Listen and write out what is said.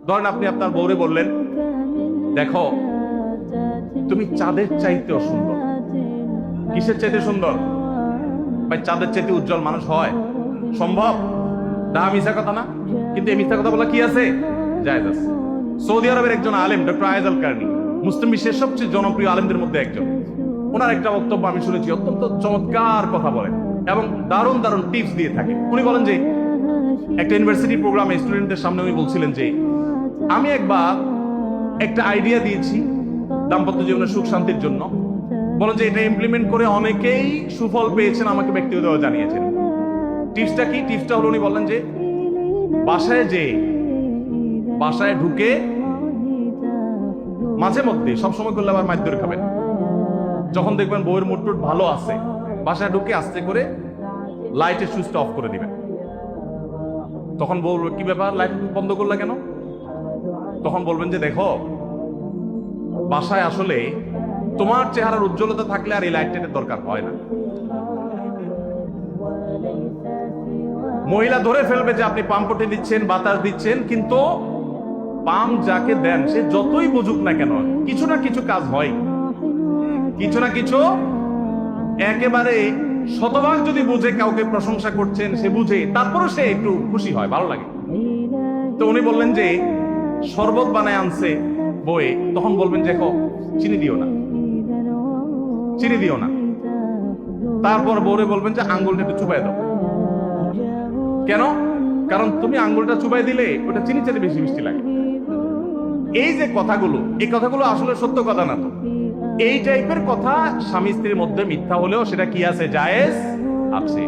ধরেন আপনি আপনার বউরে বললেন, দেখো তুমি চাঁদের চাইতেও সুন্দর। কিসের চাইতে সুন্দর? ভাই চাঁদের চাইতে উজ্জ্বল মানুষ হয় সম্ভব? না, মিথ্যা কথা না। কিন্তু এই মিথ্যা কথা বলা কি আছে? জায়েজ আছে। সৌদি আরবের একজন আলেম ডক্টর আয়েজ আল কারনি, মুসলিম বিশ্বের সবচেয়ে জনপ্রিয় আলেমদের মধ্যে একজন। ওনার একটা বক্তব্য আমি শুনেছি, অত্যন্ত চমৎকার কথা বলেন এবং দারুণ দারুণ টিপস দিয়ে থাকে। উনি বলেন যে একটা ইউনিভার্সিটি প্রোগ্রামে স্টুডেন্টদের সামনে উনি বলছিলেন যে আমি একবার একটা আইডিয়া দিয়েছি দাম্পত্য জীবনের সুখ শান্তির জন্য। বলেন যে এটা ইমপ্লিমেন্ট করে অনেকেই সুফল পেয়েছেন, আমাকে ব্যক্তিগতভাবে জানিয়েছেন। টিপসটা কি? টিপসটা হলো উনি বললেন যে বাসায় ঢুকে মাঝে মধ্যে, সবসময় করলে আবার মাইর খাবেন, যখন দেখবেন বউয়ের মুড টুড ভালো আছে, বাসায় ঢুকে আস্তে করে লাইটের সুইচটা অফ করে দিবেন। তখন বলবে কি ব্যাপার, লাইট বন্ধ করলে কেন? তখন বলবেন যে দেখো, বাসায় আসলে তোমার চেহারার উজ্জ্বলতা থাকলে আর এই লাইটের দরকার হয় না। মহিলা ধরে ফেলবে যে আপনি পাম্পটি দিচ্ছেন, বাতাস দিচ্ছেন, কিন্তু পাম্প যাকে দেন সে যতই বুঝুক না কেন কিছু না কিছু কাজ হয়, কিছু না কিছু। একেবারে শতভাগ যদি বুঝে কাউকে প্রশংসা করছেন, সে বুঝে, তারপরে সে একটু খুশি হয়, ভালো লাগে। তো উনি বললেন যে শরবত বানায় আনছে বয়ে, তখন বলবেন যে দেখো চিনি দিও না, চিনি দিও না। তারপর বউরে বলবেন যে আঙ্গুলটা একটু চুবাই দাও। কেন? কারণ তুমি আঙ্গুলটা চুবাই দিলে ওটা চিনি চাইতে বেশি মিষ্টি লাগে। এই যে কথাগুলো, এই কথাগুলো আসলে সত্য কথা না। তো এই টাইপের কথা স্বামী স্ত্রীর মধ্যে মিথ্যা হলেও সেটা কি আছে? জায়েজ আছে।